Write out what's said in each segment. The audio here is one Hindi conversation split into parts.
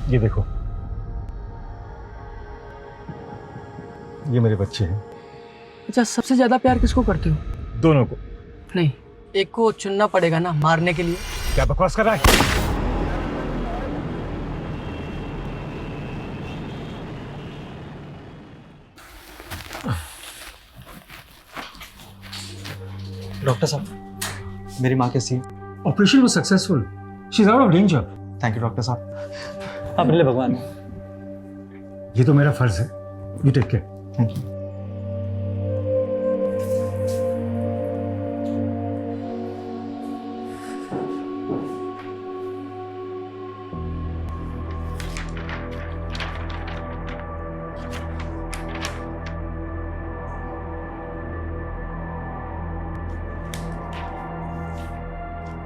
ये देखो, ये मेरे बच्चे हैं। अच्छा, सबसे ज्यादा प्यार किसको करते हो? दोनों को। नहीं, एक को चुनना पड़ेगा ना मारने के लिए। क्या बकवास कर रहा है? डॉक्टर साहब, मेरी माँ कैसी है? Operation was successful, she is out of danger. Thank you doctor साहब, आप मिले भगवान। ये तो मेरा फर्ज है। You take care. Thank you.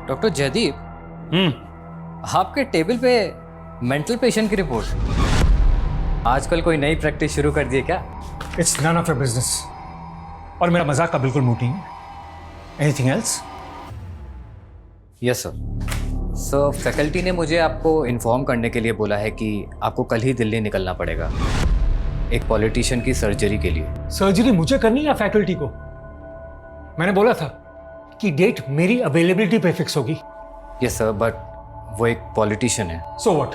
Doctor Jaideep, आपके टेबल पे मेंटल पेशेंट की रिपोर्ट। आजकल कोई नई प्रैक्टिस शुरू कर दी है क्या? It's none of your business. और मेरा मजाक का बिल्कुल मूड नहीं है। Anything else? Yes sir. Sir, faculty ने मुझे आपको इन्फॉर्म करने के लिए बोला है कि आपको कल ही दिल्ली निकलना पड़ेगा एक पॉलिटिशियन की सर्जरी के लिए। सर्जरी मुझे करनी या फैकल्टी को? मैंने बोला था कि डेट मेरी अवेलेबिलिटी पे फिक्स होगी। यस सर, बट वो एक पॉलिटिशियन है। So what?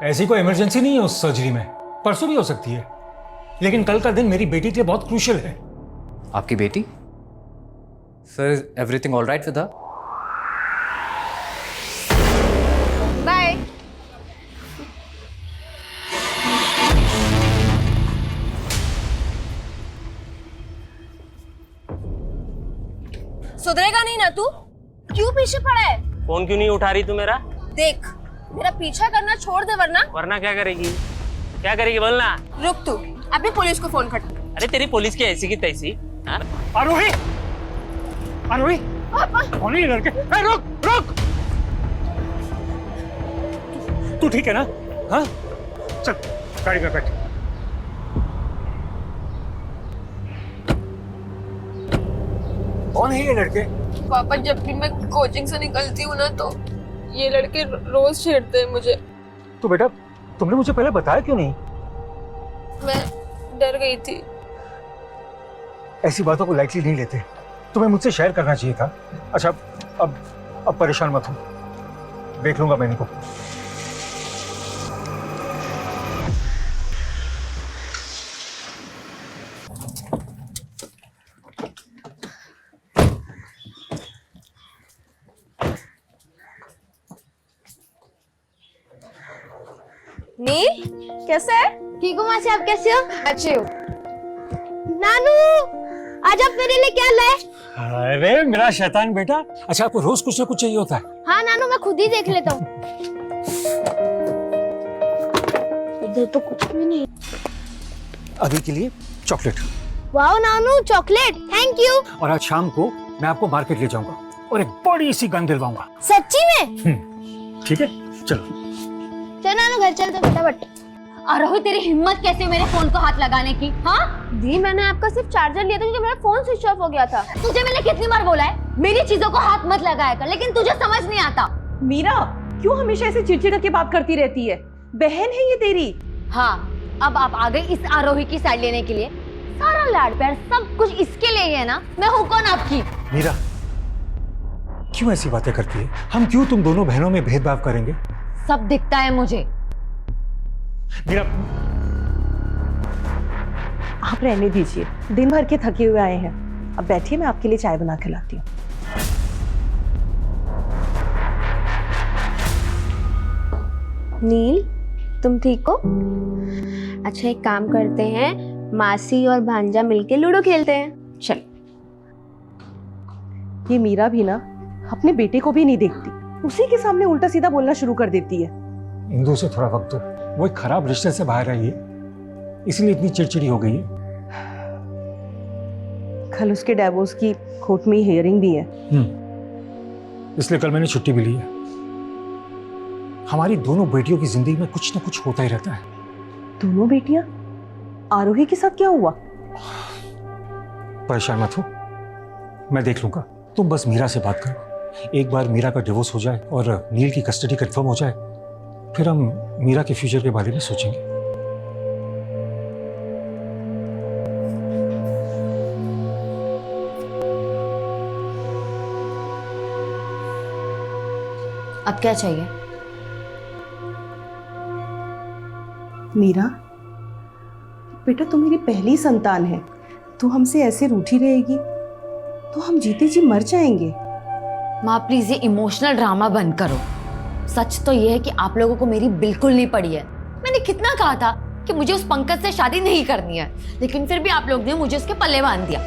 ऐसी कोई इमरजेंसी नहीं है उस सर्जरी में। परसों भी हो सकती है, लेकिन कल का दिन मेरी बेटी के लिए बहुत क्रूशियल है। आपकी बेटी? Sir, is everything all right with her? Bye. सुधरेगा नहीं ना तू? क्यों पीछे पड़ा है? फोन क्यों नहीं उठा रही तू मेरा? देख, मेरा पीछा करना छोड़ दे वरना। वरना क्या करेगी? क्या करेगी बोलना। रुक तू, अभी पुलिस को फोन कर। अरे तेरी पुलिस की ऐसी की तैसी। हाँ? आरोही, आरोही, कौन है ये लड़के? ए, रुक रुक। तू ठीक है ना? हाँ, चल गाड़ी में बैठ। कौन है ये लड़के? पापा, जब भी मैं कोचिंग से निकलती हूँ ना तो ये लड़के रोज छेड़ते हैं मुझे। तो बेटा, तुमने मुझे पहले बताया क्यों नहीं? मैं डर गई थी। ऐसी बातों को लाइटली नहीं लेते। तुम्हें मुझसे शेयर करना चाहिए था। अच्छा, अब परेशान मत हो, देख लूंगा मैं इनको। नील, कैसे है? ठीक हूँ मासी, आप कैसे हो? अच्छी हूँ। नानू, आज आप मेरे लिए क्या लाए? अरे मेरा शैतान बेटा। अच्छा, आपको रोज कुछ ना कुछ चाहिए होता है। हाँ नानू, मैं खुद ही देख लेता हूँ। इधर तो कुछ भी नहीं। अभी के लिए chocolate. Wow Nanu, chocolate, thank you. और आज शाम को मैं आपको मार्केट ले जाऊंगा और एक बड़ी सी गन दिलवाऊंगा। सच्ची में? ठीक है, चलो। चलो नानू, घर चलते फटाफट। आरोही, तेरी हिम्मत कैसे मेरे फोन को हाथ लगाने की? हाँ, दी, मैंने आपका सिर्फ चार्जर लिया था क्योंकि मेरा फोन स्विच ऑफ हो गया था। तुझे मैंने कितनी बार बोला है मेरी चीजों को हाथ मत लगाया कर, लेकिन तुझे समझ नहीं आता। मीरा, क्यों हमेशा ऐसे चिड़चिड़ा के बात करती रहती है? बहन है ये तेरी। हाँ, अब आप आ गई इस आरोही की साइड लेने के लिए। सारा लाड प्यार सब कुछ इसके लिए ही है ना? मैं हूँ कौन आपकी? मीरा, क्यों ऐसी बातें करती है? हम क्यों तुम दोनों बहनों में भेदभाव करेंगे? सब दिखता है मुझे। मीरा, आप रहने दीजिए, दिन भर के थके हुए आए हैं। अब बैठिए, मैं आपके लिए चाय बना के लाती हूँ। नील, तुम ठीक हो? अच्छा, एक काम करते हैं, मासी और भांजा मिलके लूडो खेलते हैं। चल। ये मीरा भी ना अपने बेटे को भी नहीं देखती, उसी के सामने उल्टा सीधा बोलना शुरू कर देती है। इंदु से थोड़ा वक्त दो, वो एक खराब रिश्ते से बाहर आई है, इसलिए इतनी चिड़चिड़ी हो गई है। कल उसके डिवोर्स की कोर्ट में हियरिंग भी है। इसलिए कल मैंने छुट्टी भी ली है। हमारी दोनों बेटियों की जिंदगी में कुछ ना कुछ होता ही रहता है। दोनों बेटियां? आरोही के साथ क्या हुआ? परेशान मत हो, मैं देख लूंगा। तुम बस मीरा से बात करो। एक बार मीरा का डिवोर्स हो जाए और नील की कस्टडी कंफर्म हो जाए, फिर हम मीरा के फ्यूचर के बारे में सोचेंगे। अब क्या चाहिए? मीरा, बेटा तू मेरी पहली संतान है, तू हमसे ऐसे रूठी रहेगी तो हम जीते जी मर जाएंगे। माँ प्लीज ये इमोशनल ड्रामा बंद करो। सच तो ये है कि आप लोगों को मेरी बिल्कुल नहीं पड़ी है। मैंने कितना कहा था कि मुझे उस पंकज से शादी नहीं करनी है, लेकिन फिर भी आप लोग ने मुझे उसके पल्ले बांध दिया।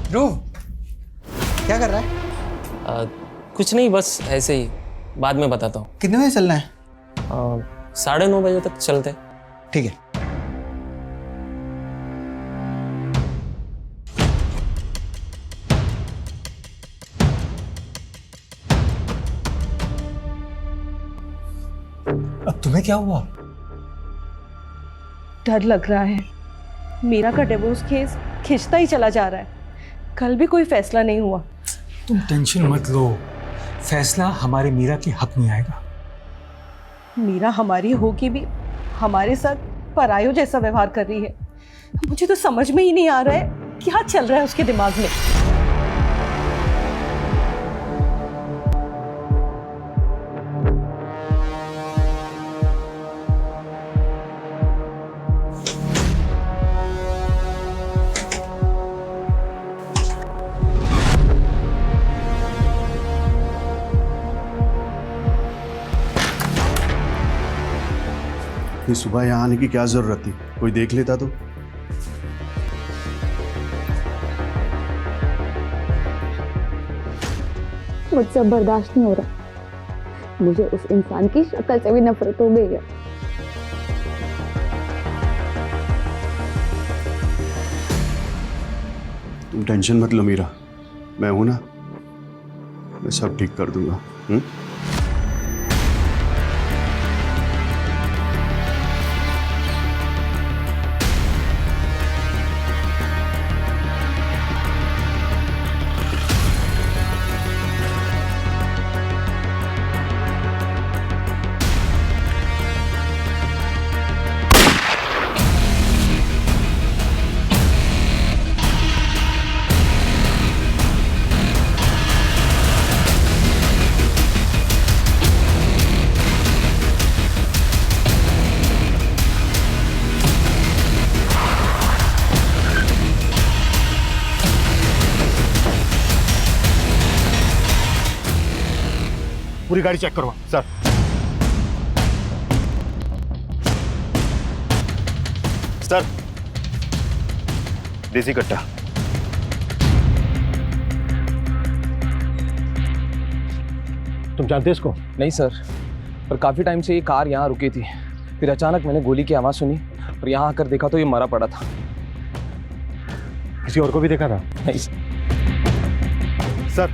ध्रुव, क्या कर रहा है? कुछ नहीं, बस ऐसे ही, बाद में बताता हूँ। कितने बजे चलना है? 9:30 बजे तक चलते। ठीक है। अब तुम्हें क्या हुआ? डर लग रहा है। मीरा का डिवोर्स केस खिंचता ही चला जा रहा है। कल भी कोई फैसला नहीं हुआ। तुम टेंशन मत लो, फैसला हमारे मीरा के हक में आएगा। मीरा हमारी होके भी हमारे साथ परायों जैसा व्यवहार कर रही है। मुझे तो समझ में ही नहीं आ रहा है क्या चल रहा है उसके दिमाग में। इतनी सुबह यहाँ आने की क्या जरूरत थी? कोई देख लेता तो। मुझसे बर्दाश्त नहीं हो रहा। मुझे उस इंसान की शक्ल से भी नफरत हो गई है। तुम टेंशन मत लो मीरा, मैं हूं ना, मैं सब ठीक कर दूंगा। पूरी गाड़ी चेक करो सर। सर, देसी कट्टा। तुम जानते इसको? नहीं सर, पर काफ़ी टाइम से ये कार यहाँ रुकी थी। फिर अचानक मैंने गोली की आवाज़ सुनी और यहाँ आकर देखा तो ये मरा पड़ा था। किसी और को भी देखा था? नहीं सर,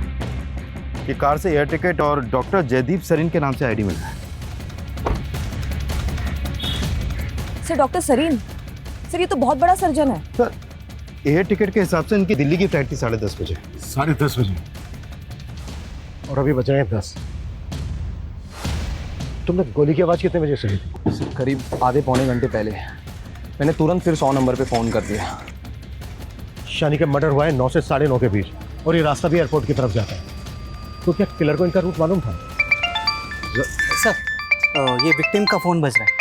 ये कार से एयर टिकट और डॉक्टर जयदीप सरीन के नाम से आईडी मिला है। Sir, doctor Sarin? सर, ये तो बहुत बड़ा सर्जन है। सर, एयर टिकट के हिसाब से इनकी दिल्ली की फ्लाइट थी 10:30 बजे। 10:30 बजे? और अभी बज रहे हैं 10। तुमने गोली की आवाज़ कितने बजे सुनी थी? करीब आधे पौने घंटे पहले। मैंने तुरंत फिर 100 नंबर पे फ़ोन कर दिया। शानी का मर्डर हुआ है 9 से 9:30 के बीच, और ये रास्ता भी एयरपोर्ट की तरफ जाता है। तो क्या किलर को इनका रूट मालूम था? सर, ये विक्टिम का फ़ोन बज रहा है।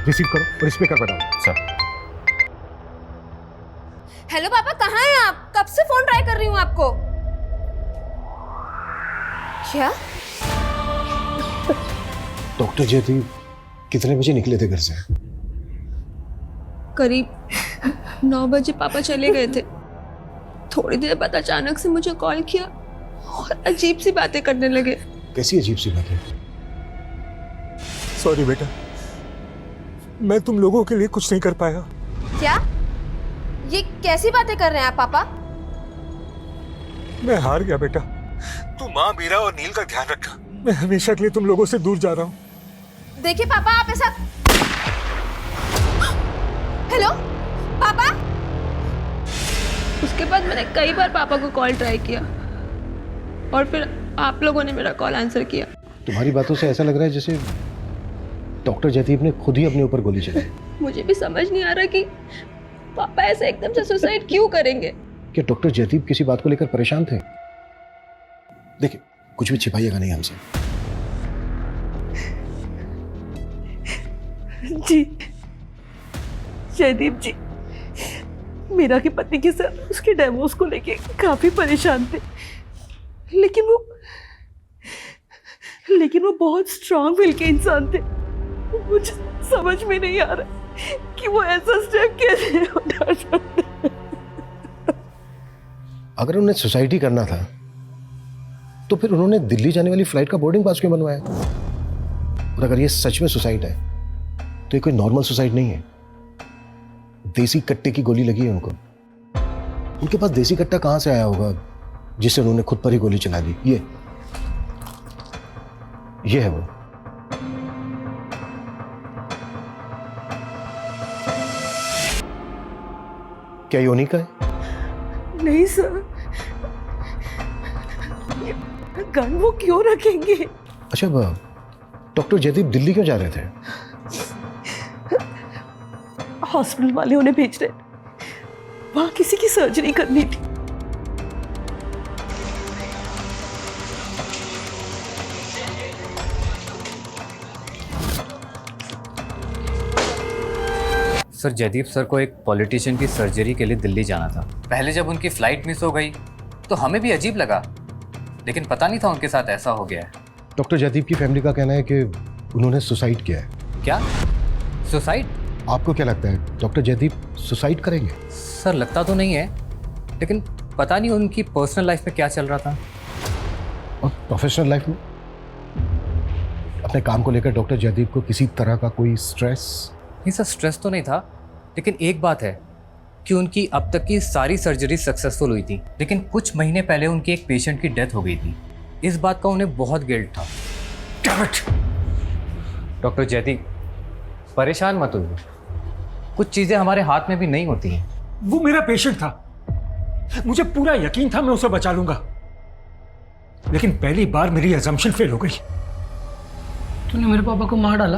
रिसीव करो और स्पीकर पर डालो। सर। हेलो पापा, कहाँ हैं आप? कब से फोन ट्राई कर रही हूँ आपको। क्या? डॉक्टर जयदीप कितने बजे निकले थे घर से? करीब 9 बजे पापा चले गए थे। थोड़ी देर बाद अचानक से मुझे कॉल किया और अजीब सी बातें करने लगे। कैसी अजीब सी बातें? सॉरी बेटा, मैं तुम लोगों के लिए कुछ नहीं कर पाया। क्या? ये कैसी बातें कर रहे हैं आप पापा? मैं हार गया बेटा। तू माँ मीरा और नील का ध्यान रखना। मैं हमेशा के लिए तुम लोगों से दूर जा रहा हूँ। देखिए पापा, आप ऐसा। हेलो पापा। उसके बाद मैंने कई बार पापा को कॉल ट्राई किया और फिर आप लोगों ने मेरा कॉल आंसर किया। तुम्हारी बातों से ऐसा लग रहा है जैसे डॉक्टर जयदीप ने खुद ही अपने ऊपर गोली चलाई। मुझे भी समझ नहीं आ रहा कि पापा ऐसे एकदम से सुसाइड क्यों करेंगे। क्या डॉक्टर जयदीप किसी बात को लेकर परेशान थे? देखिए, कुछ भी छिपाइएगा नहीं हमसे। जी जयदीप जी, मीरा के पति के साथ उसके डिवोर्स को लेके काफी परेशान थे, लेकिन वो बहुत स्ट्रांग विल के इंसान थे। मुझे समझ में नहीं आ रहा कि वो ऐसा स्टेप कैसे उठा सकते। अगर उन्हें सुसाइड ही करना था तो फिर उन्होंने दिल्ली जाने वाली फ्लाइट का बोर्डिंग पास क्यों बनवाया? और अगर ये सच में सुसाइड है तो ये कोई नॉर्मल सुसाइड नहीं है। देसी कट्टे की गोली लगी है उनको। उनके पास देसी कट्टा कहां से आया होगा जिससे उन्होंने खुद पर ही गोली चला दी? ये है वो। क्या योनी का है? नहीं सर, गन वो क्यों रखेंगे? अच्छा, डॉक्टर जयदीप दिल्ली क्यों जा रहे थे? हॉस्पिटल वाले उन्हें भेज रहे, वहां किसी की सर्जरी करनी थी। सर, जयदीप सर को एक पॉलिटिशियन की सर्जरी के लिए दिल्ली जाना था। पहले जब उनकी फ्लाइट मिस हो गई तो हमें भी अजीब लगा, लेकिन पता नहीं था उनके साथ ऐसा हो गया है। डॉक्टर जयदीप की फैमिली का कहना है कि उन्होंने सुसाइड किया है। क्या? सुसाइड? आपको क्या लगता है डॉक्टर जयदीप सुसाइड करेंगे? सर, लगता तो नहीं है, लेकिन पता नहीं उनकी पर्सनल लाइफ में क्या चल रहा था। और प्रोफेशनल लाइफ में? अपने काम को लेकर डॉक्टर जयदीप को किसी तरह का कोई स्ट्रेस? नहीं सर, स्ट्रेस तो नहीं था, लेकिन एक बात है कि उनकी अब तक की सारी सर्जरी सक्सेसफुल हुई थी, लेकिन कुछ महीने पहले उनके एक पेशेंट की डेथ हो गई थी। इस बात का उन्हें बहुत गिल्ट था। डॉक्टर जयदीप, परेशान मत होइए, कुछ चीज़ें हमारे हाथ में भी नहीं होती हैं। वो मेरा पेशेंट था, मुझे पूरा यकीन था मैं उसे बचा लूंगा, लेकिन पहली बार मेरी अजम्पशन फेल हो गई। तूने मेरे पापा को मार डाला?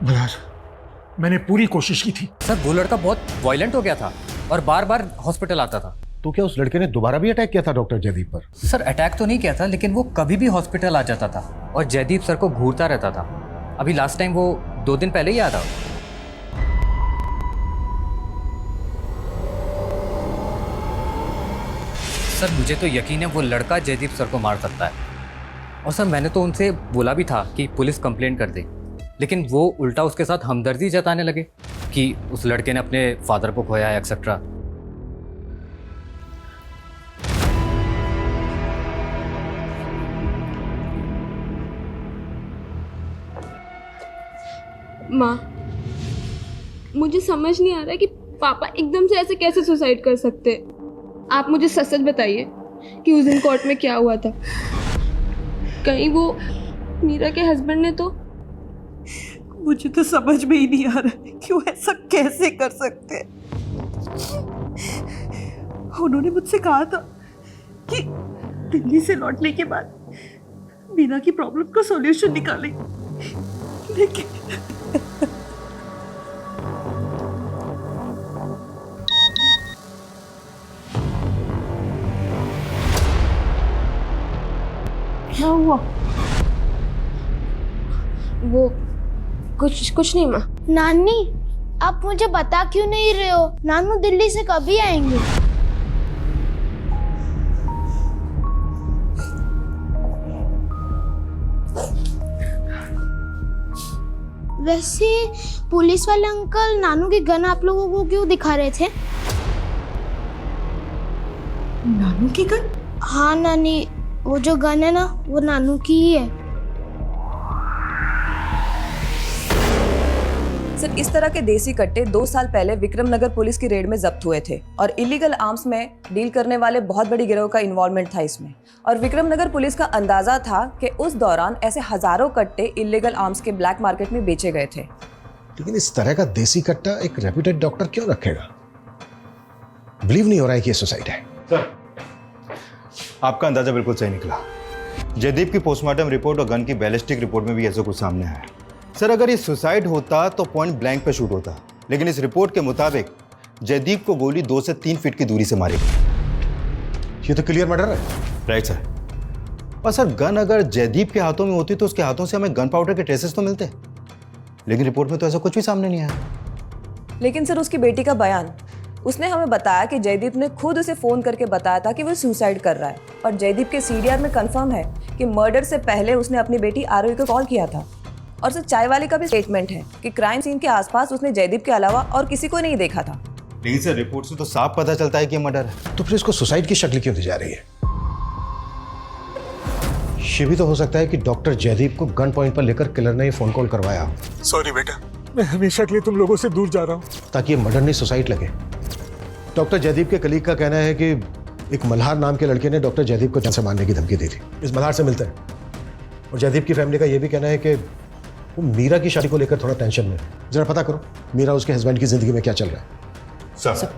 यार, मैंने पूरी कोशिश की थी। सर, वो लड़का बहुत वायलेंट हो गया था और बार बार हॉस्पिटल आता था। तो क्या उस लड़के ने दोबारा भी अटैक किया था डॉक्टर जयदीप पर? सर, अटैक तो नहीं किया था, लेकिन वो कभी भी हॉस्पिटल आ जाता था और जयदीप सर को घूरता रहता था। अभी लास्ट टाइम वो 2 दिन पहले ही आया था। सर, मुझे तो यकीन है वो लड़का जयदीप सर को मार सकता है। और सर, मैंने तो उनसे बोला भी था कि पुलिस कंप्लेंट कर दे, लेकिन वो उल्टा उसके साथ हमदर्दी जताने लगे कि उस लड़के ने अपने फादर को खोया है एक्सेट्रा। माँ, मुझे समझ नहीं आ रहा है कि पापा एकदम से ऐसे कैसे सुसाइड कर सकते हैं। आप मुझे सच सच बताइए कि उस दिन कोर्ट में क्या हुआ था। कहीं वो मीरा के हस्बैंड ने तो? मुझे तो समझ में ही नहीं आ रहा कि वो ऐसा कैसे कर सकते हैं। उन्होंने मुझसे कहा था कि दिल्ली से लौटने के बाद मीरा की प्रॉब्लम का सॉल्यूशन निकालें, लेकिन क्या हुआ? वो कुछ नहीं माँ। नानी, आप मुझे बता क्यों नहीं रहे हो? नानू दिल्ली से कभी आएंगे? वैसे पुलिस वाले अंकल नानू की गन आप लोगों को क्यों दिखा रहे थे? नानू की गन? हाँ नानी, वो जो गन है ना, वो नानू की ही है। सर, इस तरह के देसी कट्टे 2 साल पहले विक्रमनगर पुलिस की रेड में जब्त हुए थे और इलीगल आर्म्स में डील करने वाले बहुत बड़ी गिरोह का इन्वॉल्वमेंट था इसमें। और विक्रमनगर पुलिस का अंदाजा था कि उस दौरान ऐसे हजारों कट्टे इलीगल आर्म्स के ब्लैक मार्केट में बेचे गए थे। लेकिन इस तरह का देसी कट्टा एक रेप्यूटेड डॉक्टर क्यों रखेगा? बिलीव नहीं हो रहा है कि ये सुसाइड है। सर, आपका अंदाजा बिल्कुल सही निकला। जयदीप की पोस्टमार्टम रिपोर्ट और गन की बैलिस्टिक रिपोर्ट में भी ऐसा कुछ सामने आया। सर, अगर ये सुसाइड होता तो पॉइंट ब्लैंक पे शूट होता, लेकिन इस रिपोर्ट के मुताबिक जयदीप को गोली 2 से 3 फीट की दूरी से मारी गई। ये तो क्लियर मर्डर है। Right sir. और सर, गन अगर जयदीप के हाथों में होती तो उसके हाथों से हमें गन पाउडर के ट्रेसेस तो मिलते, लेकिन रिपोर्ट में तो ऐसा कुछ भी सामने नहीं आया। लेकिन सर, उसकी बेटी का बयान, उसने हमें बताया कि जयदीप ने खुद उसे फोन करके बताया था कि वो सुसाइड कर रहा है। और जयदीप के सीडीआर में कंफर्म है कि मर्डर से पहले उसने अपनी बेटी आरोही को कॉल किया था। और सर, चाय वाले का भी स्टेटमेंट है कि क्राइम सीन के आसपास उसने जयदीप के अलावा और किसी को नहीं देखा था। लेकिन सर, रिपोर्ट से तो साफ पता चलता है कि मर्डर है। तो फिर इसको सुसाइड की शक्ल क्यों दी जा रही है? ये भी तो हो सकता है कि डॉक्टर जयदीप को गन पॉइंट पर लेकर किलर ने ये फोन कॉल करवाया। सॉरी बेटा, मैं हमेशा के लिए तुम लोगों से दूर जा रहा हूँ। ताकि ये मर्डर नहीं सुसाइड लगे। डॉक्टर जयदीप के कलीग का कहना है कि एक मल्हार नाम के लड़के ने डॉक्टर जयदीप को जान से मारने की धमकी दी थी। इस मल्हार से मिलते हैं। और जयदीप की फैमिली का यह भी कहना है कि वो मीरा की शादी को लेकर थोड़ा टेंशन में। जरा पता करो मीरा उसके हस्बैंड की जिंदगी में क्या चल रहा है। सर,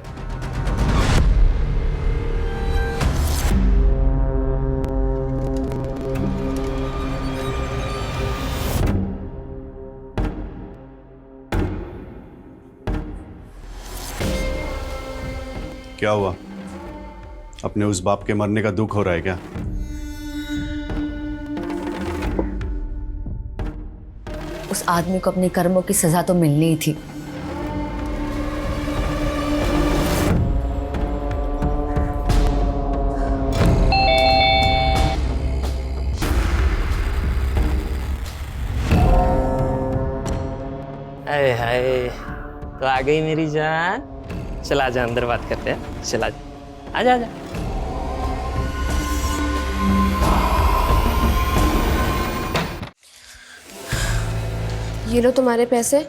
क्या हुआ? अपने उस बाप के मरने का दुख हो रहा है क्या? उस आदमी को अपने कर्मों की सजा तो मिलनी ही थी। अरे हाय, तो आ गई मेरी जान। चला जा, अंदर बात करते हैं। चला जा, आजा आजा। ये लो तुम्हारे पैसे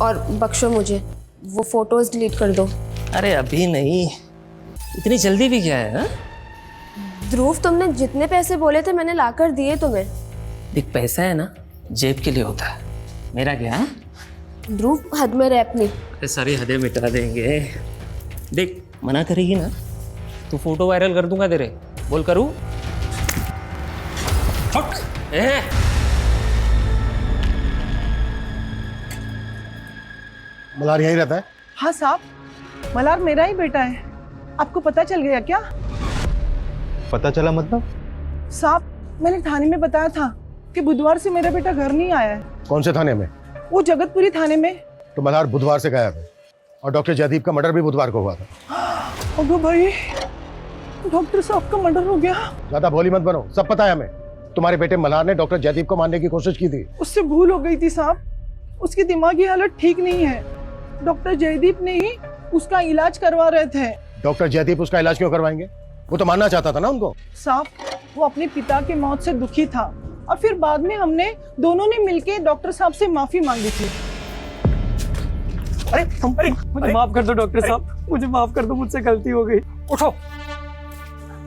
और बख्शो मुझे, वो फोटोज डिलीट कर दो। अरे अभी नहीं, इतनी जल्दी भी क्या है? ध्रुव, तुमने जितने पैसे बोले थे मैंने लाकर दिए तुम्हें। देख, पैसा है ना जेब के लिए होता है, मेरा क्या है? ध्रुव, हद में रह अपनी। अरे सारी हदें मिटा देंगे। देख, मना करेगी ना तो फोटो वायरल कर दूंगा तेरे। बोल करूं? मल्हार यहीं रहता है? हाँ साहब, मल्हार मेरा ही बेटा है। आपको पता चल गया क्या? पता चला मतलब? साहब, मैंने थाने में बताया था कि बुधवार से मेरा बेटा घर नहीं आया है। कौन से थाने में? वो जगतपुरी थाने में। तो मल्हार बुधवार से गायब है और डॉक्टर जयदीप का मर्डर भी बुधवार को हुआ था। अबे भाई, डॉक्टर साहब का मर्डर हो गया। ज्यादा भोली मत बनो, सब पता है हमें। तुम्हारे बेटे मल्हार ने डॉक्टर जयदीप को मारने की कोशिश की थी। उससे भूल हो गई थी साहब, उसकी दिमागी हालत ठीक नहीं है। डॉक्टर जयदीप ने ही उसका इलाज करवा रहे थे। डॉक्टर जयदीप उसका इलाज क्यों करवाएंगे? वो तो मानना चाहता था ना उनको। साहब, वो अपने पिता के मौत से दुखी था और फिर बाद में हमने दोनों ने मिलके डॉक्टर साहब से माफी मांगी थी। अरे मुझे माफ कर दो डॉक्टर साहब, मुझे माफ कर दो, मुझसे गलती हो गई। उठो।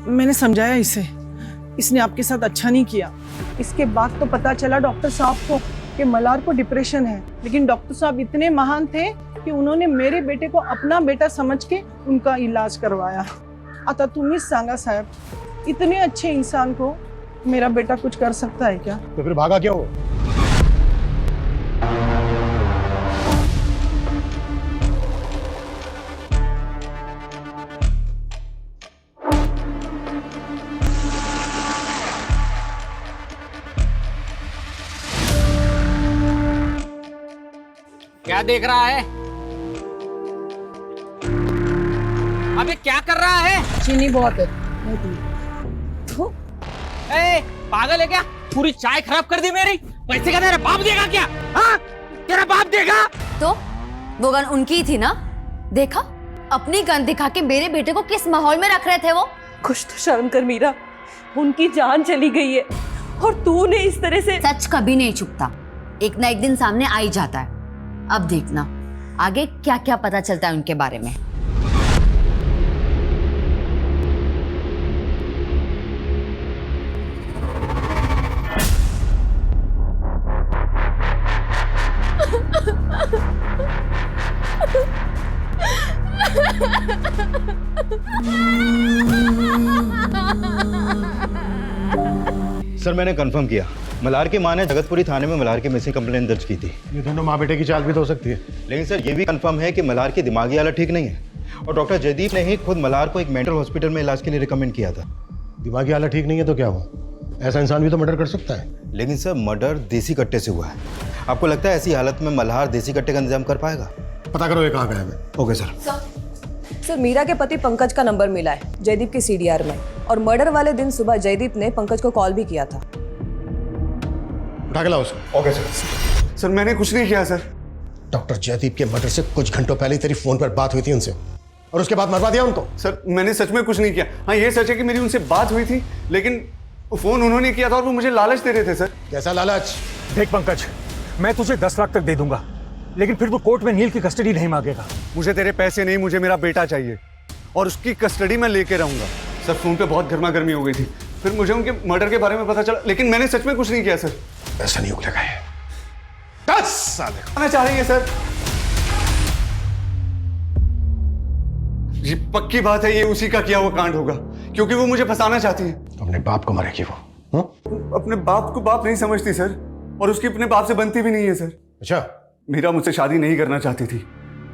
मैंने समझाया इसे, इसने आपके साथ अच्छा नहीं किया। इसके बाद तो पता चला डॉक्टर साहब को कि मल्हार को डिप्रेशन है, लेकिन डॉक्टर साहब इतने महान थे कि उन्होंने मेरे बेटे को अपना बेटा समझ के उनका इलाज करवाया। आता तुम्हीच सांगा साहब, इतने अच्छे इंसान को मेरा बेटा कुछ कर सकता है क्या? तो फिर भागा क्यों? क्या देख रहा है? अबे क्या कर रहा है? चीनी बहुत है। ए, पागल है क्या? पूरी चाय खराब कर दी मेरी। पैसे का तेरा बाप देगा क्या? हाँ? तेरा बाप देगा? तो वो गन उनकी ही थी ना? देखा, अपनी गन दिखा के मेरे बेटे को किस माहौल में रख रहे थे वो। कुछ तो शर्म कर मीरा, उनकी जान चली गई है और तूने इस तरह से। सच कभी नहीं छुपता, एक ना एक दिन सामने आ ही जाता है। अब देखना आगे क्या क्या पता चलता है उनके बारे में। सर मैंने कंफर्म किया, मल्हार की मां ने जगतपुरी थाने में मल्हार की मिसिंग कंप्लेंट दर्ज की थी। ये दोनों माँ बेटे की चाल भी तो हो सकती है। लेकिन सर ये भी कंफर्म है कि मल्हार की दिमागी हालत ठीक नहीं है और डॉक्टर जयदीप ने ही खुद मल्हार को एक मेंटल हॉस्पिटल में इलाज के लिए रिकमेंड किया था। दिमागी हालत ठीक नहीं है तो क्या हुआ? ऐसा इंसान भी तो मर्डर कर सकता है। लेकिन सर मर्डर देसी कट्टे से हुआ है। आपको लगता है ऐसी हालत में मल्हार देसी कट्टे का इंतजाम कर पाएगा? पता करो ये कहाँ गया है। Okay sir. सर मीरा के पति पंकज का नंबर मिला है जयदीप के सीडीआर में, और मर्डर वाले दिन सुबह जयदीप ने पंकज को कॉल भी किया था। उठा के लाओ उसको। Okay sir. सर मैंने कुछ नहीं किया सर। डॉक्टर जयदीप के मर्डर से कुछ घंटों पहले तेरी फोन पर बात हुई थी उनसे और उसके बाद मरवा दिया उनको। सर मैंने सच में कुछ नहीं किया। हाँ ये सच है कि मेरी उनसे बात हुई थी, लेकिन फोन उन्होंने किया था और वो मुझे लालच दे रहे थे सर। कैसा लालच? देख पंकज, मैं तुझे 10 लाख तक दे दूंगा, लेकिन फिर तू कोर्ट में नील की कस्टडी नहीं मांगेगा। मुझे तेरे पैसे नहीं, मुझे मेरा बेटा चाहिए और उसकी कस्टडी में लेके रहूंगा। सर फोन पे बहुत गर्मा गर्मी हो गई थी, फिर मुझे उनके मर्डर के बारे में पता चला, लेकिन मैंने सच में कुछ नहीं किया सर। ऐसा नहीं उगलेगा ये। 10 साल आना चाह रही है सर। ये पक्की बात है, ये उसी का किया हुआ कांड होगा, क्योंकि वो मुझे फंसाना चाहती है। अपने बाप को मारेगी वो? अपने बाप को बाप नहीं समझती सर, और उसकी अपने बाप से बनती भी नहीं है सर। अच्छा। मीरा मुझसे शादी नहीं करना चाहती थी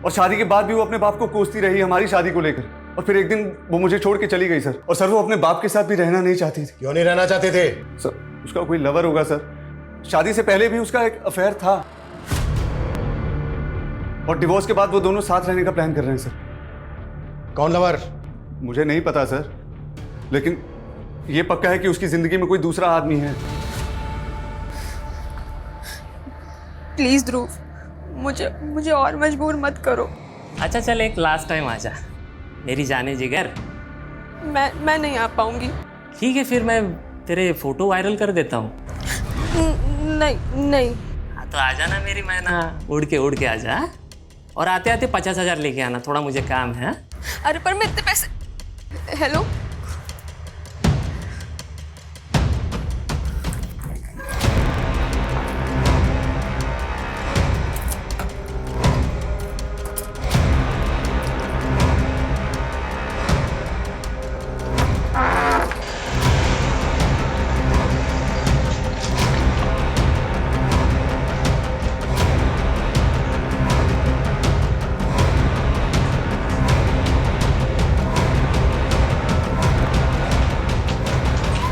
और शादी के बाद भी वो अपने बाप को कोसती रही हमारी शादी को लेकर, और फिर एक दिन वो मुझे छोड़ के चली गई सर। और सर वो अपने बाप के साथ भी रहना नहीं चाहती थी। क्यों नहीं रहना चाहते थे? सर उसका कोई लवर होगा सर, शादी से पहले भी उसका एक अफेयर था, और डिवोर्स के बाद वो दोनों साथ रहने का प्लान कर रहे हैं सर। कौन लवर? मुझे नहीं पता सर, लेकिन ये पक्का है कि उसकी जिंदगी में कोई दूसरा आदमी है। प्लीज ध्रुव, मुझे और मजबूर मत करो। अच्छा चल एक लास्ट टाइम आजा मेरी जाने जिगर। मैं नहीं आ पाऊंगी। ठीक है फिर मैं तेरे फोटो वायरल कर देता हूँ। नहीं। हाँ तो आ जाना मेरी मैना, उड़ के आ जा, और आते आते 50,000 लेके आना, थोड़ा मुझे काम है। अरे पर मैं इतने पैसे। हेलो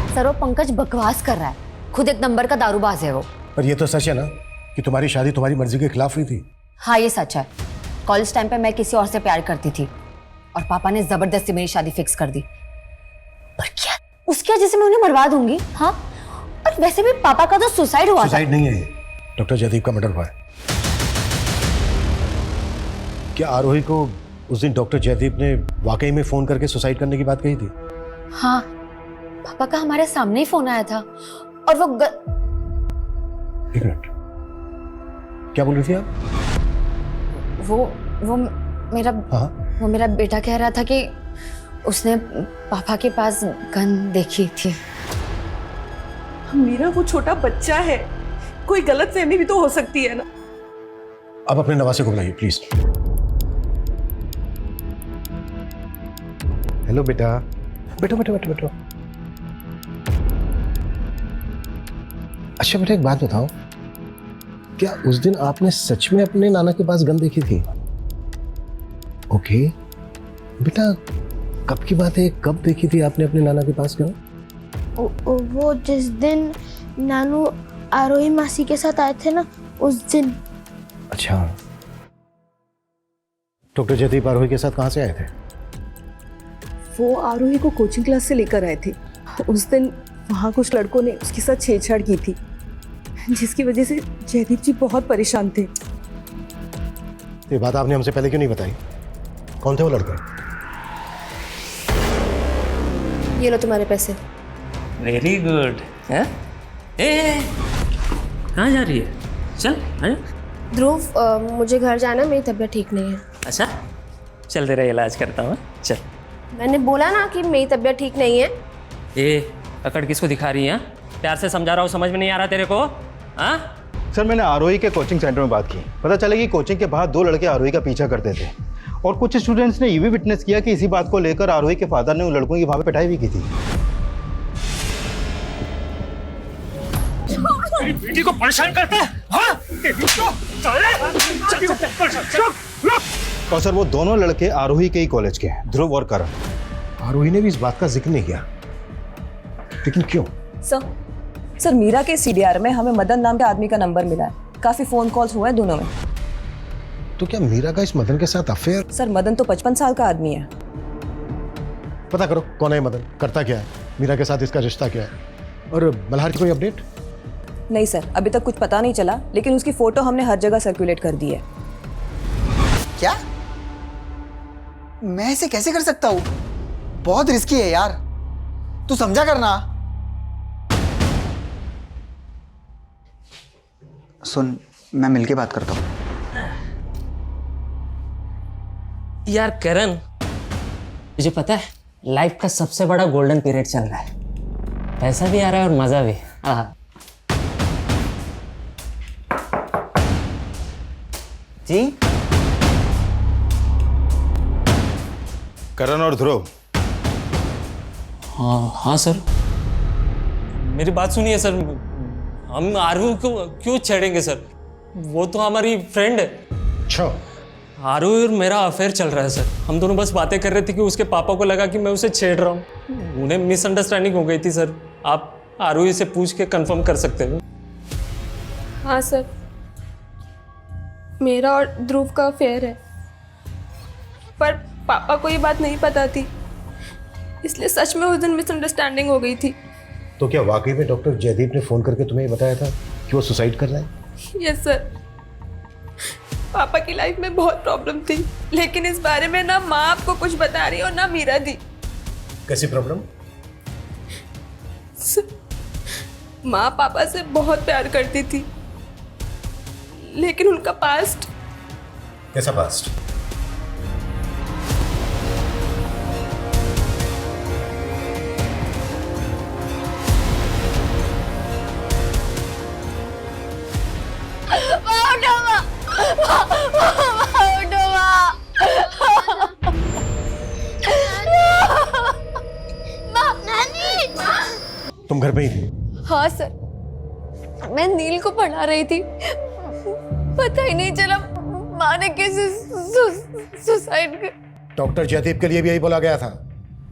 सर वो पंकज बकवास कर रहा है, खुद एक नंबर का दारूबाज है वो। पर ये तो सच है ना कि तुम्हारी शादी तुम्हारी मर्जी के खिलाफ हुई थी? हाँ ये सच है। कॉलेज टाइम पे मैं किसी और से प्यार करती थी और पापा ने जबरदस्ती मेरी शादी फिक्स कर दी। पर क्या उसकी वजह से मैं उन्हें मरवा दूंगी? हाँ, और वैसे भी पापा का तो सुसाइड हुआ था। सुसाइड नहीं है ये, डॉक्टर जयदीप का मर्डर हुआ है। क्या आरोही को उस दिन डॉक्टर जयदीप ने वाकई में फोन करके सुसाइड करने की बात कही थी? हाँ, पापा का हमारे सामने ही फोन आया था और वो एक मिनट, क्या बोल रही थी आप? वो मेरा हाँ? वो मेरा बेटा कह रहा था कि उसने पापा के पास गन देखी थी। मीरा वो छोटा बच्चा है, कोई गलतफहमी भी तो हो सकती है ना। अब अपने नवासे को बुलाइए प्लीज। हेलो बेटा। बैठो। अच्छा बेटा एक बात बताओ, क्या उस दिन आपने सच में अपने नाना के पास गन देखी थी? ओके बेटा, कब की बात है, कब देखी थी आपने अपने नाना के पास गन? वो जिस दिन नानू आरोही मासी के साथ आए थे ना, उस दिन। अच्छा, डॉक्टर जयदीप आरोही के साथ कहाँ से आए थे? वो आरोही को कोचिंग क्लास से लेकर आए थे। उस दिन वहाँ कुछ लड़कों ने उसके साथ छेड़छाड़ की थी, जिसकी वजह से जयदीप जी बहुत परेशान थे। ये बात आपने हमसे पहले क्यों नहीं बताई? कौन थे वो लड़के? ये लो तुम्हारे पैसे। Very good. कहाँ जा रही है? चल आजा। ध्रुव मुझे घर जाना, मेरी तबीयत ठीक नहीं है। अच्छा चल तेरा इलाज करता हूँ, चल। मैंने बोला ना कि मेरी तबीयत ठीक नहीं है। ए अकड़ किसको दिखा रही है? प्यार से समझा रहा हूँ, समझ में नहीं आ रहा तेरे को? हाँ सर मैंने आरोही के कोचिंग सेंटर में बात की, पता चला कि कोचिंग के बाहर 2 लड़के आरोही का पीछा करते थे और कुछ स्टूडेंट्स ने ये भी विटनेस किया कि इसी बात को लेकर आरोही के फादर ने उन लड़कों की वहां पे पिटाई भी की थी। बेटी को परेशान करता है, हाँ? और सर वो दोनों लड़के आरोही के ही कॉलेज के हैं, ध्रुव और करण। आरोही ने भी इस बात का जिक्र नहीं किया, लेकिन क्यों? सर मीरा के सीडीआर में हमें मदन नाम के आदमी का नंबर मिला है। काफी फोन कॉल्स हुए हैं दोनों में। तो क्या मीरा का इस मदन के साथ अफेयर? सर मदन तो 55 साल का आदमी है। पता करो कौन है मदन, करता क्या है, मीरा के साथ इसका रिश्ता क्या है, और मल्हार की कोई अपडेट? नहीं सर, अभी तक कुछ पता नहीं चला, लेकिन उसकी फोटो हमने हर जगह सर्कुलेट कर दी है। क्या? मैं इसे कैसे कर सकता हूँ? बहुत रिस्की है यार, तू समझा करना। सुन, मैं मिलके बात करता हूँ। यार करण, मुझे पता है लाइफ का सबसे बड़ा गोल्डन पीरियड चल रहा है, पैसा भी आ रहा है और मजा भी। हाँ जी। करण और ध्रुव। हाँ सर, मेरी बात सुनिए सर, हम आरू को क्यों छेड़ेंगे सर? वो तो हमारी फ्रेंड है। अच्छा, आरू और मेरा अफेयर चल रहा है सर। हम दोनों बस बातें कर रहे थे कि उसके पापा को लगा कि मैं उसे छेड़ रहा हूँ। उन्हें मिसअंडरस्टैंडिंग हो गई थी सर। आप आरू से पूछ के कंफर्म कर सकते हैं। हाँ सर, मेरा और ध्रुव का अफेयर है, पर पापा को ये बात नहीं पता थी, इसलिए सच में उस दिन मिसअंडरस्टैंडिंग हो गई थी। तो क्या वाकई में डॉक्टर जयदीप ने फोन करके तुम्हें बताया था कि वो सुसाइड कर रहा है? यस सर, पापा की लाइफ में बहुत प्रॉब्लम थी, लेकिन इस बारे में ना माँ आपको कुछ बता रही और ना मीरा दी। कैसी प्रॉब्लम? माँ पापा से बहुत प्यार करती थी, लेकिन उनका पास्ट। कैसा पास्ट? तुम घर पे ही थी? हाँ सर, मैं नील को पढ़ा रही थी, पता ही नहीं चला माँ ने कैसे सुसाइड कर। डॉक्टर जयदीप के लिए भी यही बोला गया था,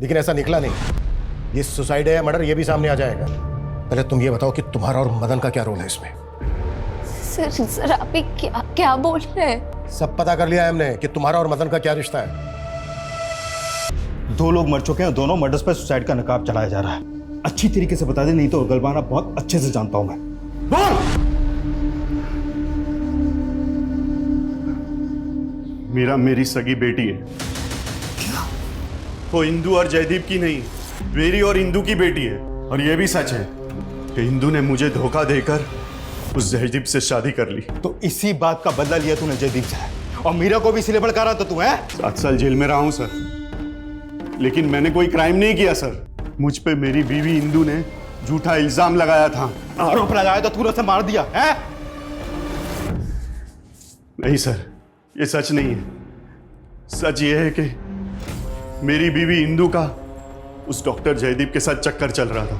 लेकिन ऐसा निकला नहीं। ये सुसाइड है या मर्डर, ये भी सामने आ जाएगा। पहले तुम ये बताओ कि तुम्हारा और मदन का क्या रोल है इसमें? सर आप क्या बोल रहे हैं? सब पता कर लिया है हमने कि तुम्हारा और मदन का क्या रिश्ता है। 2 लोग मर चुके हैं, दोनों मर्डर्स पर सुसाइड का नकाब चलाया जा रहा है। अच्छी तरीके से बता दे, नहीं तो गलबाना बहुत अच्छे से जानता हूं मैं। बोल! मीरा मेरी सगी बेटी है। वो इंदू और जयदीप की नहीं, मेरी और इंदू की बेटी है। और यह भी सच है कि इंदू ने मुझे धोखा देकर उस जयदीप से शादी कर ली। तो इसी बात का बदला लिया तूने जयदीप से, और मीरा को भी इसीलिए भड़का रहा था तू, है? 7 साल जेल में रहा हूं सर, लेकिन मैंने कोई क्राइम नहीं किया सर। मुझ पे मेरी बीवी इंदू ने झूठा इल्जाम लगाया था। आरोप लगाया तो तूने उसे मार दिया है? नहीं सर, ये सच नहीं है। सच ये है कि मेरी बीवी इंदू का उस डॉक्टर जयदीप के साथ चक्कर चल रहा था,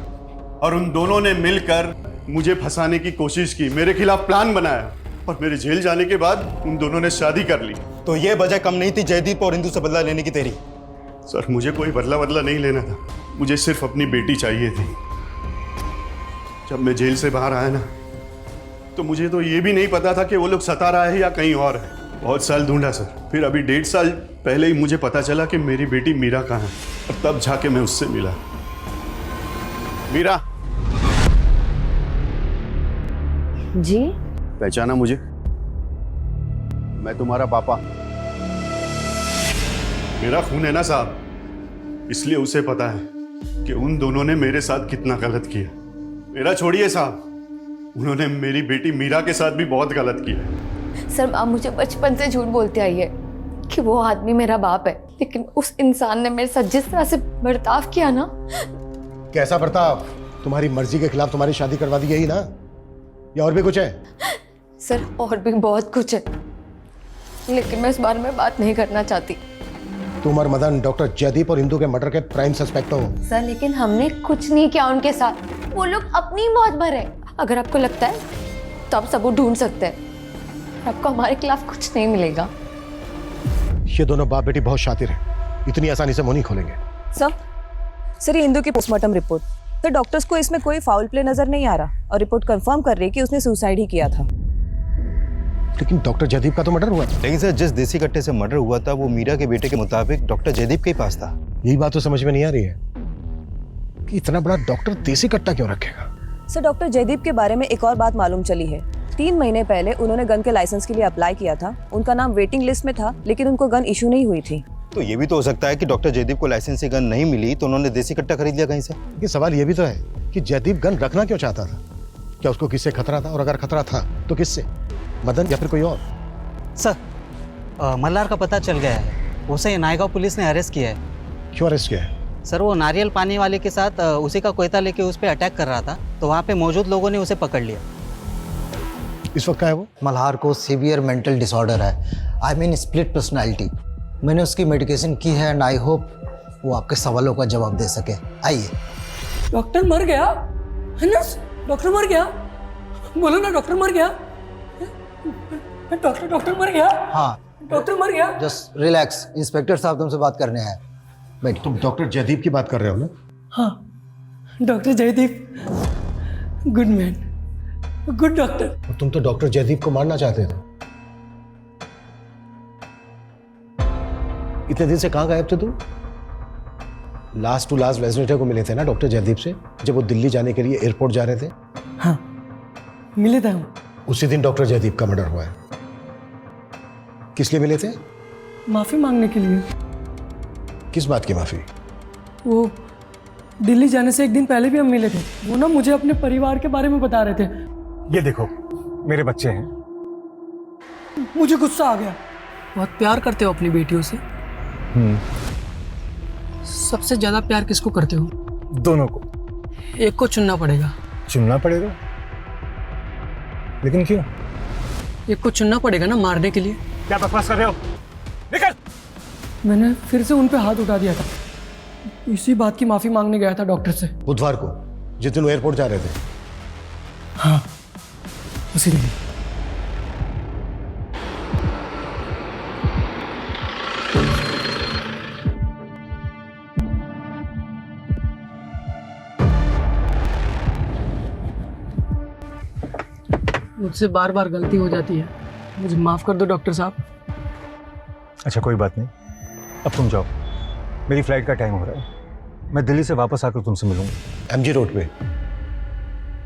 और उन दोनों ने मिलकर मुझे फंसाने की कोशिश की, मेरे खिलाफ प्लान बनाया, और मेरे जेल जाने के बाद उन दोनों ने शादी कर ली। तो ये वजह कम नहीं थी जयदीप और इंदू से बदला लेने की तेरी? सर मुझे कोई बदला नहीं लेना था, मुझे सिर्फ अपनी बेटी चाहिए थी। जब मैं जेल से बाहर आया ना, तो मुझे तो ये भी नहीं पता था कि वो लोग सता रहा है या कहीं और है। बहुत साल ढूंढा सर, फिर अभी 1.5 साल पहले ही मुझे पता चला कि मेरी बेटी मीरा कहाँ है, और तब जाके मैं उससे मिला। मीरा जी? पहचाना मुझे? मैं तुम्हारा पापा। मेरा खून है ना साहब, इसलिए उसे पता है कि उन दोनों ने मेरे साथ कितना गलत किया। मेरा छोड़िए साहब, उन्होंने मेरी बेटी मीरा के साथ भी बहुत गलत किया। सर आप मुझे बचपन से झूठ बोलते आई है कि वो आदमी मेरा बाप है, लेकिन उस इंसान ने मेरे साथ जिस तरह से बर्ताव किया ना। कैसा बर्ताव? तुम्हारी मर्जी के खिलाफ तुम्हारी शादी करवा दी यही ना, या और भी कुछ है? सर और भी बहुत कुछ है, लेकिन मैं इस बारे में बात नहीं करना चाहती। तुम और मदन डॉक्टर जयदीप और इंदु के मर्डर के प्राइम सस्पेक्ट हो। सर लेकिन हमने कुछ नहीं किया उनके साथ, वो लोग अपनी मौत भरे। अगर आपको लगता है तो आप सबूत ढूंढ सकते हैं, आपको हमारे खिलाफ कुछ नहीं मिलेगा। ये दोनों बाप बेटी बहुत शातिर हैं, इतनी आसानी से मुंह नहीं खोलेंगे। सर ये इंदु की पोस्टमार्टम रिपोर्ट, तो डॉक्टर्स को इसमें कोई फाउल प्ले नजर नहीं आ रहा और रिपोर्ट कंफर्म कर रही है कि उसने सुसाइड ही किया था। लेकिन डॉक्टर जयदीप का तो मर्डर हुआ था। लेकिन सर जिस देसी कट्टे से मर्डर हुआ था वो मीरा के बेटे के मुताबिक डॉक्टर जयदीप के ही पास था। यही बात तो समझ में नहीं आ रही है कि इतना बड़ा डॉक्टर देसी कट्टा क्यों रखेगा। सर डॉक्टर जयदीप के बारे में एक और बात मालूम चली है। 3 महीने पहले उन्होंने गन के लाइसेंस के लिए अप्लाई किया था, उनका नाम वेटिंग लिस्ट में था, लेकिन उनको गन इशू नहीं हुई थी। तो ये भी तो हो सकता है कि डॉक्टर जयदीप को लाइसेंस से गन नहीं मिली तो उन्होंने देसी कट्टा खरीद लिया कहीं से। ये सवाल ये भी तो है कि जयदीप गन रखना क्यों चाहता था? क्या उसको किससे खतरा था, और अगर खतरा था तो किससे? मदन या फिर कोई और? सर मल्हार का पता चल गया है, उसे नायगांव पुलिस ने अरेस्ट किया है। क्यों अरेस्ट किया है? सर वो नारियल पानी वाले के साथ उसी का कोयता लेके उस पर अटैक कर रहा था, तो वहाँ पे मौजूद लोगों ने उसे पकड़ लिया। इस वक्त क्या है वो? मल्हार को सीवियर मेंटल डिसऑर्डर है, आई मीन स्प्लिट पर्सनालिटी। मैंने उसकी मेडिकेशन की है एंड आई होप वो आपके सवालों का जवाब दे सके। आइए। डॉक्टर मर गया? नर्स डॉक्टर मर गया? बोलो ना डॉक्टर मर गया। डॉक्टर मर गया? हाँ डॉक्टर मर गया। जस्ट रिलैक्स, इंस्पेक्टर साहब तुमसे बात करने हैं। बैठ। तुम डॉक्टर जयदीप की बात कर रहे हो ना? हाँ doctor Jaideep, good man, good doctor. और तुम तो डॉक्टर जयदीप को मारना चाहते थे। इतने दिन से कहाँ गायब थे तुम? लास्ट टू लास्ट वेडनेसडे को मिले थे ना डॉक्टर जयदीप से, जब वो दिल्ली जाने के लिए एयरपोर्ट जा रहे थे। हाँ मिले थे हम। उसी दिन डॉक्टर जयदीप का मर्डर हुआ है। किस लिए मिले थे? माफी मांगने के लिए। किस बात की माफी? वो दिल्ली जाने से एक दिन पहले भी हम मिले थे, वो ना मुझे अपने परिवार के बारे में बता रहे थे। ये देखो मेरे बच्चे हैं। मुझे गुस्सा आ गया। बहुत प्यार करते हो अपनी बेटियों से? सबसे ज्यादा प्यार किसको करते हो? दोनों को। एक को चुनना पड़ेगा। चुनना पड़ेगा? लेकिन क्यों? एक को चुनना पड़ेगा ना मारने के लिए। क्या बकवास कर रहे हो? निकल। मैंने फिर से उन पे हाथ उठा दिया था, इसी बात की माफी मांगने गया था डॉक्टर से। बुधवार को जिस दिन वो एयरपोर्ट जा रहे थे। हाँ उसी दिन। मुझसे बार बार गलती हो जाती है, मुझे माफ कर दो डॉक्टर साहब। अच्छा कोई बात नहीं, अब तुम जाओ, मेरी फ्लाइट का टाइम हो रहा है। मैं दिल्ली से वापस आकर तुमसे मिलूंगा। एमजी रोड पे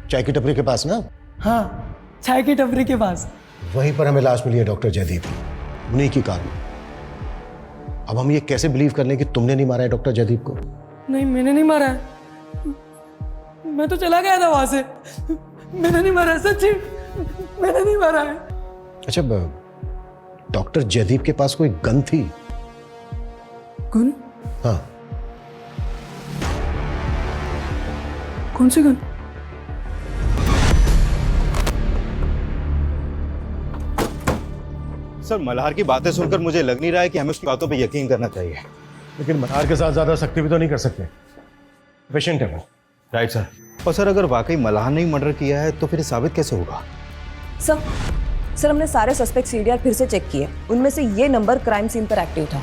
चाय की टपरी के पास ना? हाँ चाय की टपरी के पास। वहीं पर हमें लाश मिली है डॉक्टर जयदीप की, उन्हीं की कार में। अब हम ये कैसे बिलीव कर लें कि तुमने नहीं मारा है डॉक्टर जयदीप को? नहीं मैंने नहीं मारा है, मैं तो चला गया था वहां से। मैंने नहीं मारा है, सच्ची मैंने नहीं मारा है। अच्छा डॉक्टर जयदीप के पास कोई गन थी? गन? हाँ। कौन सी गन? सर मल्हार की बातें सुनकर मुझे लग नहीं रहा है कि हमें उसकी बातों पे यकीन करना चाहिए। लेकिन मल्हार के साथ ज्यादा सख्ती भी तो नहीं कर सकते, पेशेंट है वो। Right sir. और सर अगर वाकई मल्हार ने मर्डर किया है तो फिर साबित कैसे होगा? सर हमने सारे सस्पेक्ट सीडीआर फिर से चेक किए, उनमें से ये नंबर क्राइम सीन पर एक्टिव था।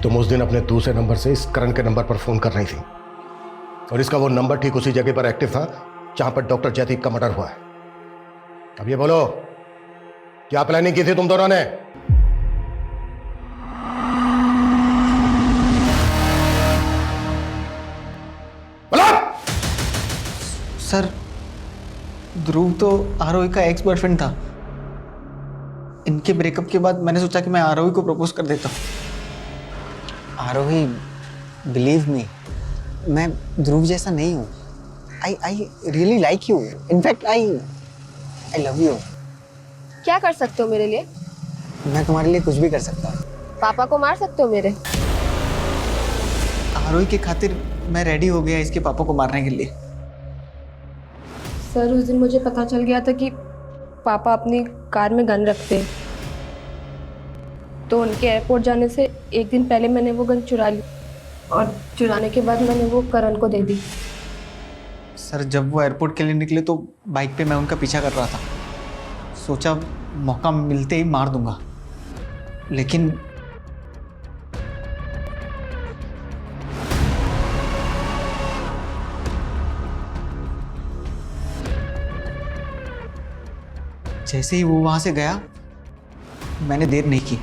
तुम उस दिन अपने दूसरे नंबर से इस करण के नंबर पर फोन कर रही थी, और इसका वो नंबर ठीक उसी जगह पर एक्टिव था जहां पर डॉक्टर जयदीप का मर्डर हुआ है। अब ये बोलो, क्या प्लानिंग की थी तुम दोनों ने? सर ध्रुव तो आरोही का एक्स बॉयफ्रेंड था। इनके ब्रेकअप के बाद मैंने सोचा कि मैं आरोही को प्रपोज कर देता हूँ। आरोही, बिलीव मी, मैं ध्रुव जैसा नहीं हूँ। I really like you. In fact I love you. क्या कर सकते हो मेरे लिए? मैं तुम्हारे लिए कुछ भी कर सकता हूँ। पापा को मार सकते हो मेरे? आरोही की खातिर मैं रेडी हो गया इसके पापा को मारने के लिए। सर उस दिन मुझे पता चल गया था कि पापा अपनी कार में गन रखते हैं, तो उनके एयरपोर्ट जाने से एक दिन पहले मैंने वो गन चुरा ली और चुराने के बाद मैंने वो करण को दे दी। सर जब वो एयरपोर्ट के लिए निकले तो बाइक पे मैं उनका पीछा कर रहा था। सोचा मौका मिलते ही मार दूंगा, लेकिन जैसे ही वो वहां से गया मैंने देर नहीं की।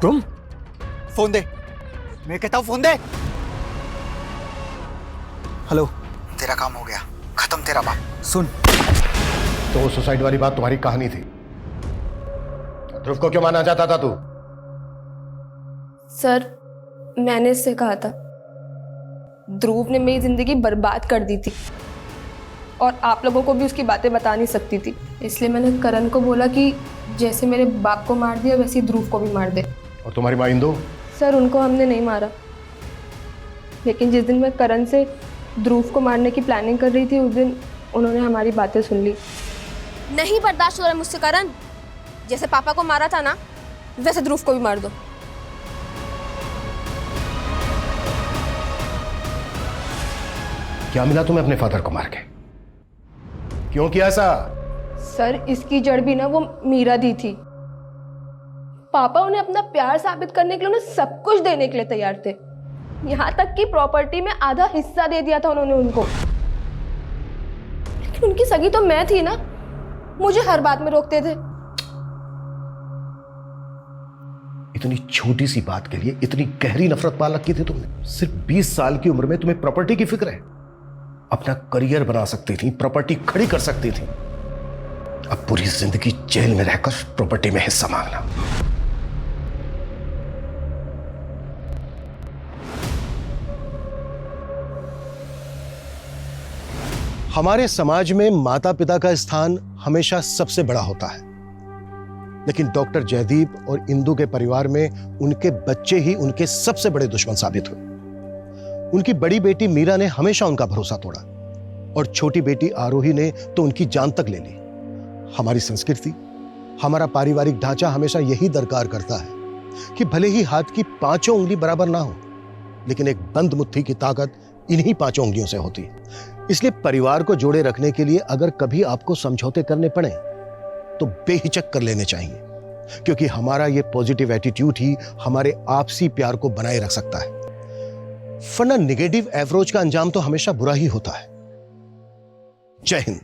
तुम फोन दे, मैं कहता हूं फोन दे। हेलो, तेरा काम हो गया, खत्म तेरा बाप। सुन, तो वो सुसाइड वाली बात तुम्हारी कहानी थी। ध्रुव को क्यों मारना चाहता था तू? सर मैंने इससे कहा था, ध्रुव ने मेरी जिंदगी बर्बाद कर दी थी और आप लोगों को भी उसकी बातें बता नहीं सकती थी, इसलिए मैंने करण को बोला कि जैसे मेरे बाप को मार दिया वैसे ही ध्रुव को भी मार दे। और तुम्हारी माँ इंदु? सर उनको हमने नहीं मारा, लेकिन जिस दिन मैं करण से ध्रुव को मारने की प्लानिंग कर रही थी उस दिन उन्होंने हमारी बातें सुन ली। नहीं बर्दाश्त हो रहा है मुझसे करण। जैसे पापा को मारा था ना, वैसे ध्रुव को भी मार दो। क्या मिला तुम्हें अपने फादर को मार के? क्यों किया ऐसा? सर इसकी जड़ भी ना वो मीरा दी थी। पापा उन्हें अपना प्यार साबित करने के लिए उन्हें सब कुछ देने के लिए तैयार थे, यहाँ तक कि प्रॉपर्टी में आधा हिस्सा दे दिया था उन्होंने उनको। लेकिन उनकी सगी तो मैं थी ना, मुझे हर बात में रोकते थे। इतनी छोटी सी बात के लिए इतनी गहरी नफरत पाल रखी थी तुमने? सिर्फ 20 साल की उम्र में तुम्हें प्रॉपर्टी की फिक्र है? अपना करियर बना सकती थी, प्रॉपर्टी खड़ी कर सकती थी। अब पूरी जिंदगी जेल में रहकर प्रॉपर्टी में हिस्सा मांगना। हमारे समाज में माता पिता का स्थान हमेशा सबसे बड़ा होता है, लेकिन डॉक्टर जयदीप और इंदु के परिवार में उनके बच्चे ही उनके सबसे बड़े दुश्मन साबित हुए। उनकी बड़ी बेटी मीरा ने हमेशा उनका भरोसा तोड़ा और छोटी बेटी आरोही ने तो उनकी जान तक ले ली। हमारी संस्कृति, हमारा पारिवारिक ढांचा हमेशा यही दरकार करता है कि भले ही हाथ की 5 उंगली बराबर ना हो, लेकिन एक बंद मुट्ठी की ताकत इन्हीं 5 उंगलियों से होती है। इसलिए परिवार को जोड़े रखने के लिए अगर कभी आपको समझौते करने पड़े तो बेहिचक कर लेने चाहिए, क्योंकि हमारा ये पॉजिटिव एटीट्यूड ही हमारे आपसी प्यार को बनाए रख सकता है। वरना नेगेटिव अप्रोच का अंजाम तो हमेशा बुरा ही होता है। जय हिंद।